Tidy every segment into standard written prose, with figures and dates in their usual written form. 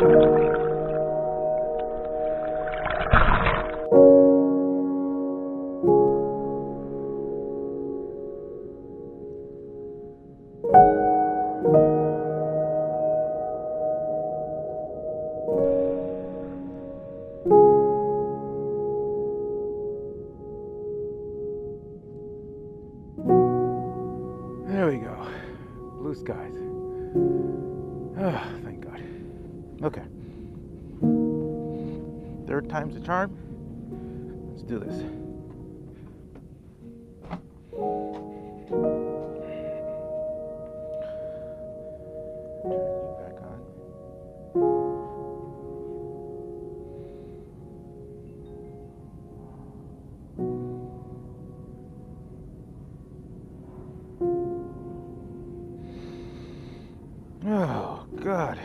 There we go. Blue skies. Oh, thank God. Okay. Third time's the charm. Let's do this. Turn you back on. Oh, God.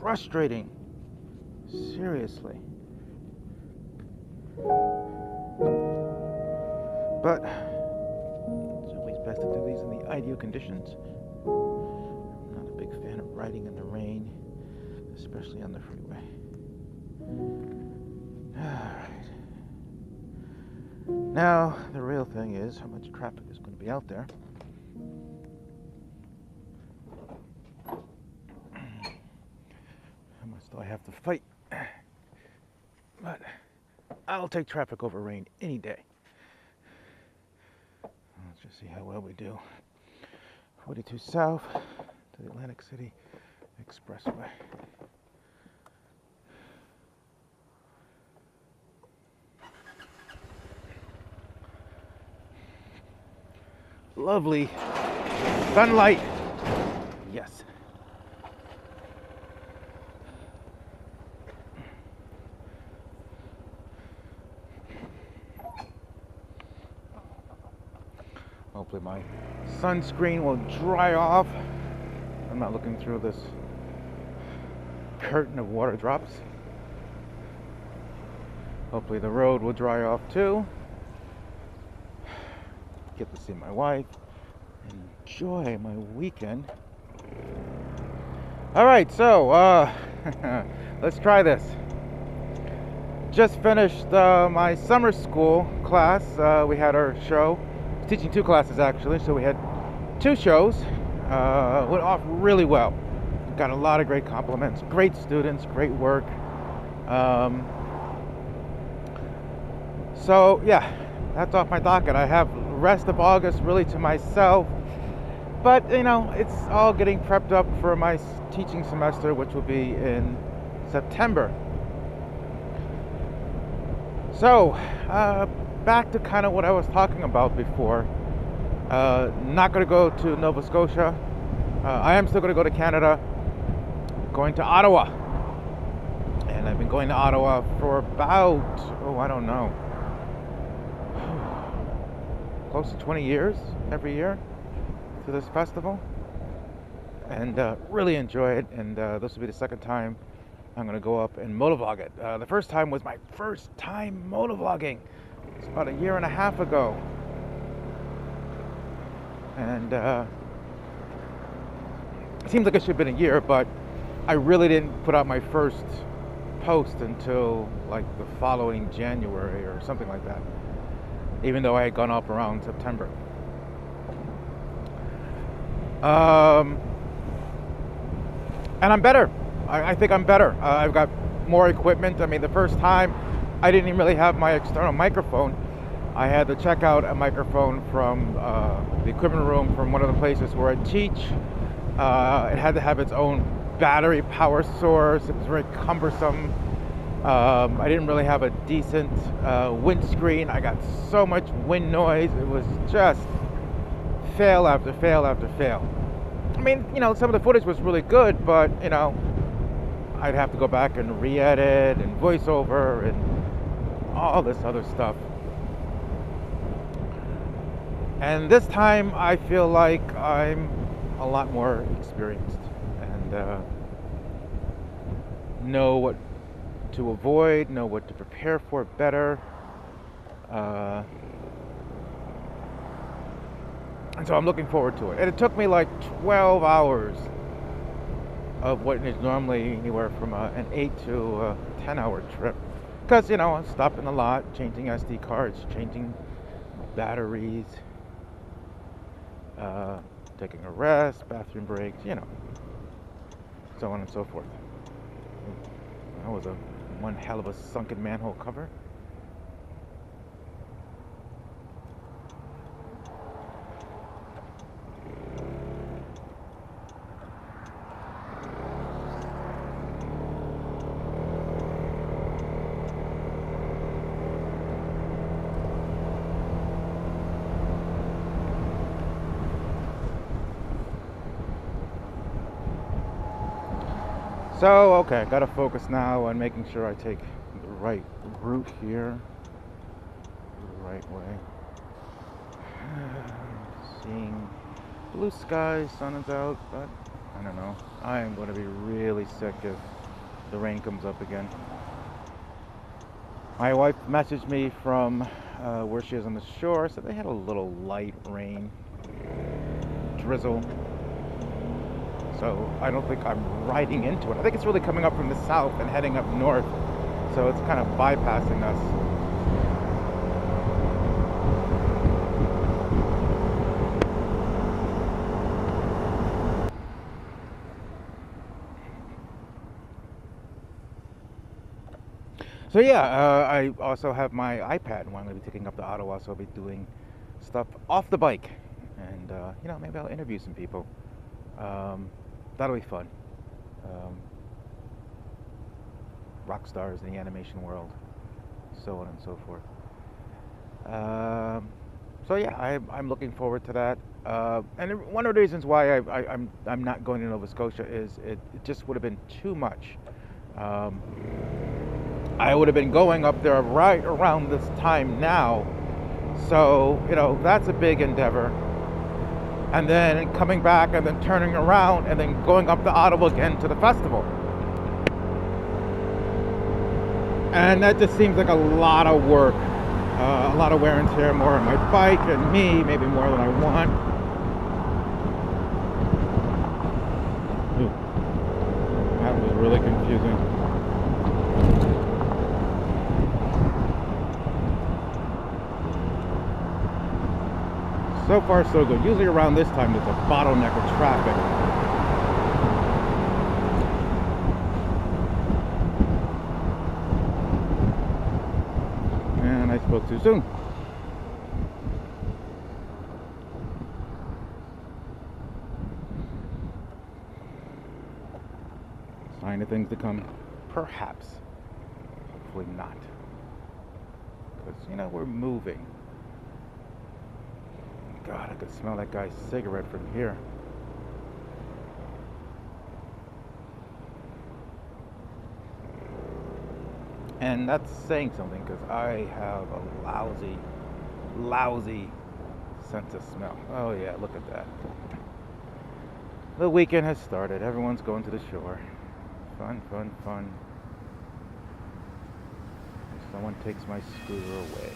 Frustrating. Seriously. But it's always best to do these in the ideal conditions. I'm not a big fan of riding in the rain, especially on the freeway. Alright. Now, the real thing is how much traffic is going to be out there. How much do I have to fight? But I'll take traffic over rain any day. Let's just see how well we do. 42 south to the Atlantic City Expressway. Lovely sunlight. Yes. Hopefully my sunscreen will dry off. I'm not looking through this curtain of water drops. Hopefully the road will dry off too. Get to see my wife. Enjoy my weekend. Alright, so let's try this. Just finished my summer school class. We had our show. Teaching two classes actually, so we had two shows. Went off really well. Got a lot of great compliments, great students, great work. So yeah, that's off my docket. I have the rest of August really to myself, but you know, it's all getting prepped up for my teaching semester, which will be in September. So back to kind of what I was talking about before. Not going to go to Nova Scotia. I am still going to go to Canada. Going to Ottawa. And I've been going to Ottawa for about, I don't know, close to 20 years every year to this festival. And really enjoy it. And this will be the second time I'm going to go up and motovlog it. The first time was my first time motovlogging. It's about a year and a half ago. And it seems like it should have been a year, but I really didn't put out my first post until like the following January or something like that, even though I had gone up around September. And I'm better. I think I'm better. I've got more equipment. I mean, the first time I didn't even really have my external microphone. I had to check out a microphone from the equipment room from one of the places where I teach. It had to have its own battery power source. It was very cumbersome. I didn't really have a decent windscreen. I got so much wind noise. It was just fail after fail after fail. I mean, you know, some of the footage was really good, but you know, I'd have to go back and re-edit and voiceover and all this other stuff. And this time I feel like I'm a lot more experienced and know what to avoid, know what to prepare for better. And so I'm looking forward to it. And it took me like 12 hours of what is normally anywhere from an 8 to 10-hour trip. Because, you know, I stop in the lot, changing SD cards, changing batteries, taking a rest, bathroom breaks, you know, so on and so forth. That was one hell of a sunken manhole cover. So, okay, I gotta focus now on making sure I take the right route here, the right way. Seeing blue skies, sun is out, but I don't know. I am going to be really sick if the rain comes up again. My wife messaged me from where she is on the shore, so they had a little light rain, drizzle. So I don't think I'm riding into it. I think it's really coming up from the south and heading up north. So it's kind of bypassing us. So yeah, I also have my iPad, and I'm going to be taking up to Ottawa, so I'll be doing stuff off the bike. And, you know, maybe I'll interview some people. That'll be fun. Rock stars in the animation world, so on and so forth. So yeah, I'm looking forward to that. And one of the reasons why I'm not going to Nova Scotia is it just would have been too much. I would have been going up there right around this time now, so you know that's a big endeavor. And then coming back and then turning around and then going up to Ottawa again to the festival. And that just seems like a lot of work, a lot of wear and tear, more on my bike and me, maybe more than I want. Ooh, that was really confusing. So far, so good. Usually around this time, there's a bottleneck of traffic. And I spoke too soon. Sign of things to come, perhaps. Hopefully not. Because, you know, we're moving. God, I could smell that guy's cigarette from here. And that's saying something because I have a lousy sense of smell. Oh yeah, look at that. The weekend has started. Everyone's going to the shore. Fun, fun, fun. Someone takes my scooter away.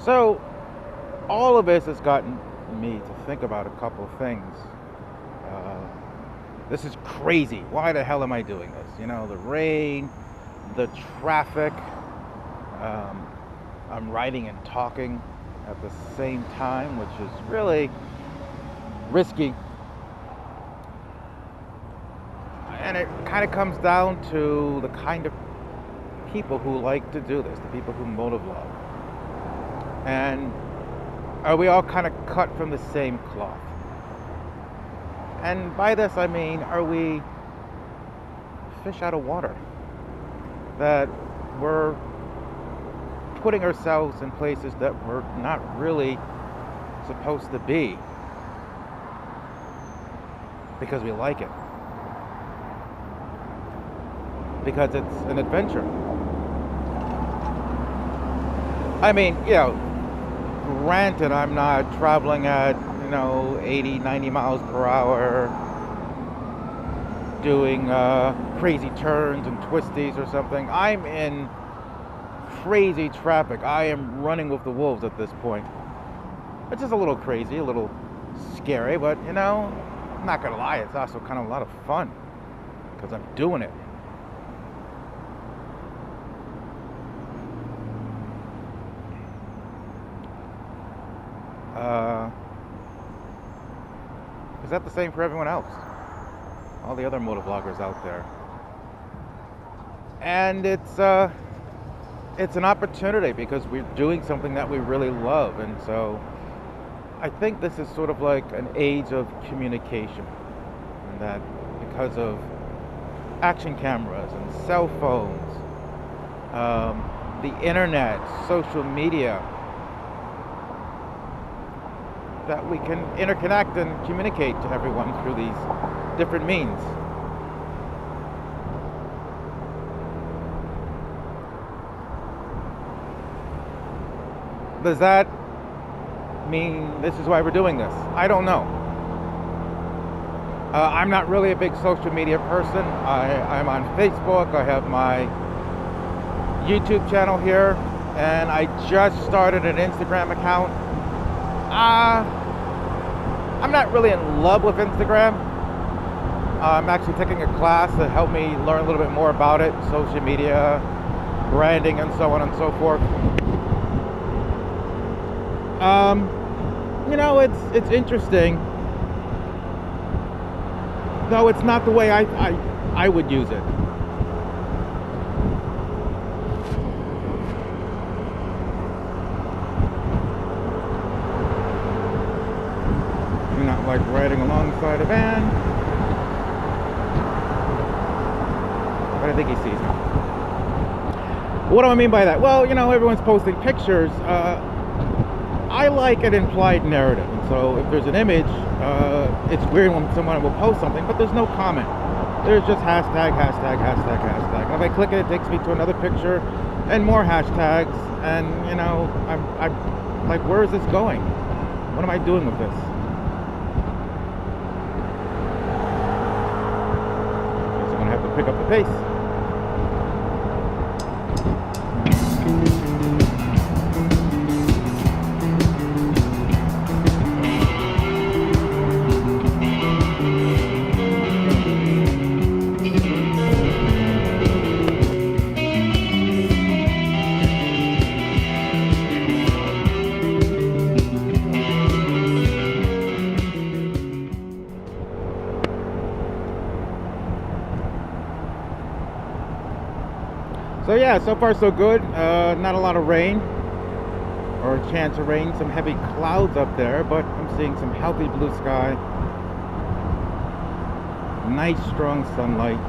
So, all of this has gotten me to think about a couple of things. This is crazy. Why the hell am I doing this? You know, the rain, the traffic. I'm riding and talking at the same time, which is really risky. And it kind of comes down to the kind of people who like to do this, the people who motovlog. And are we all kind of cut from the same cloth? And by this I mean, are we fish out of water? That we're putting ourselves in places that we're not really supposed to be. because we like it. Because it's an adventure. I mean, you know, granted, I'm not traveling at, 80, 90 miles per hour, doing crazy turns and twisties or something. I'm in crazy traffic. I am running with the wolves at this point. It's just a little crazy, a little scary, but, I'm not gonna lie, it's also kind of a lot of fun because I'm doing it. Is that the same for everyone else? All the other motovloggers out there. And it's an opportunity because we're doing something that we really love. And so I think this is sort of like an age of communication. And that because of action cameras and cell phones, the internet, social media, that we can interconnect and communicate to everyone through these different means. Does that mean this is why we're doing this? I don't know. I'm not really a big social media person. I'm on Facebook. I have my YouTube channel here, and I just started an Instagram account. I'm not really in love with Instagram. I'm actually taking a class to help me learn a little bit more about it, social media, branding, and so on and so forth. It's interesting. No, it's not the way I would use it. Not like riding alongside a van, but I think he sees me. What do I mean by that? Well, everyone's posting pictures. I like an implied narrative, and so if there's an image, it's weird when someone will post something, but there's no comment. There's just hashtag, hashtag, hashtag, hashtag. And if I click it, it takes me to another picture and more hashtags, and I'm like, where is this going? What am I doing with this? Pick up the pace. So yeah, so far so good. Not a lot of rain or a chance of rain. Some heavy clouds up there, but I'm seeing some healthy blue sky. Nice strong sunlight.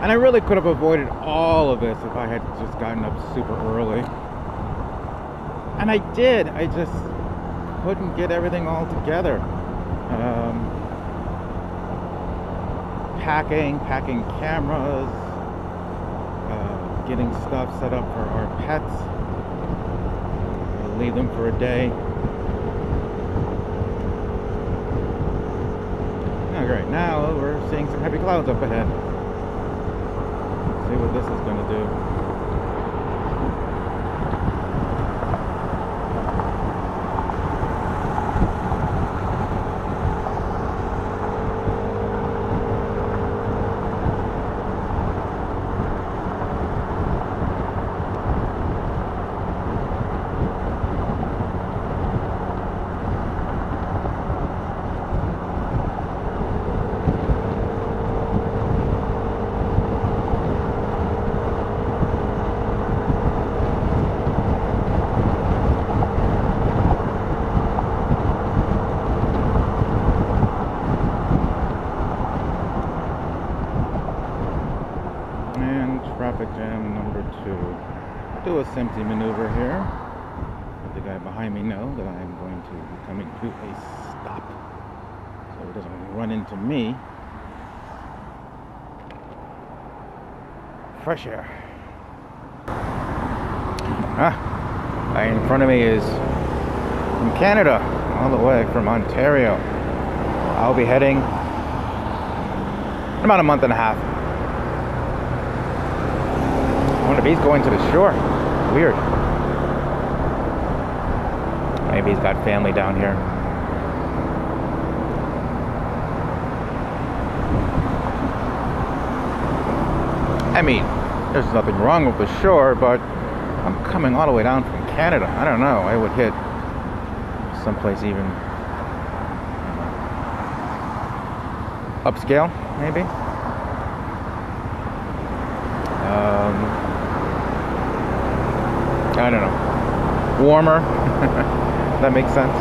And I really could have avoided all of this if I had just gotten up super early. And I did. I just couldn't get everything all together. Packing cameras, getting stuff set up for our pets. We'll leave them for a day. Alright, now we're seeing some heavy clouds up ahead. See what this is going to do. do a Simpson maneuver here. Let the guy behind me know that I'm going to be coming to a stop, so he doesn't run into me. Fresh air. Right in front of me is from Canada, all the way from Ontario. I'll be heading in about a month and a half. I wonder if he's going to the shore. Weird. Maybe he's got family down here. I mean, there's nothing wrong with the shore, but I'm coming all the way down from Canada. I don't know. I would hit someplace even upscale, maybe. I don't know. Warmer. That makes sense.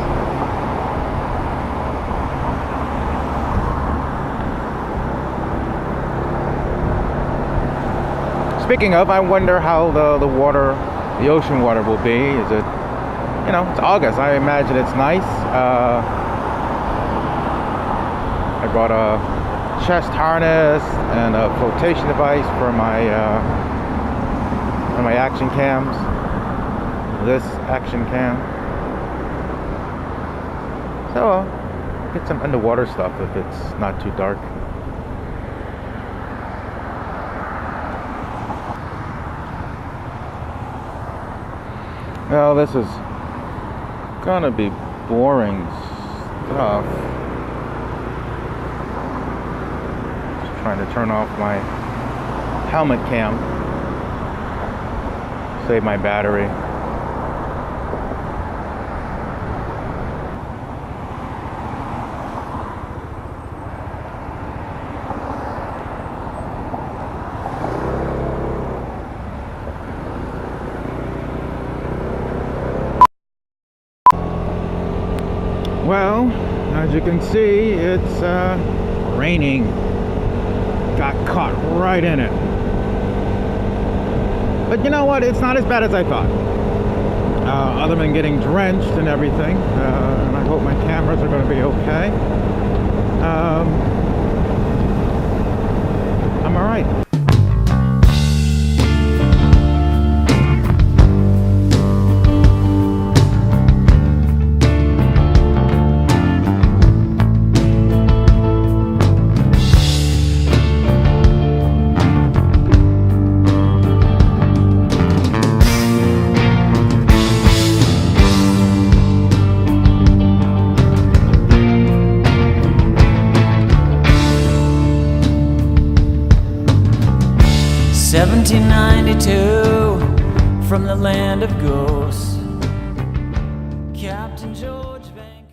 Speaking of, I wonder how the water, the ocean water will be. Is it, you know, it's August. I imagine it's nice. I brought a chest harness and a flotation device for my action cams. This action cam. So I'll get some underwater stuff if it's not too dark. Well, this is gonna be boring stuff. Just trying to turn off my helmet cam. Save my battery. Well, as you can see, it's raining. Got caught right in it. But you know what? It's not as bad as I thought. Other than getting drenched and everything. And I hope my cameras are going to be okay. I'm alright. From the land of ghosts, Captain George Banks.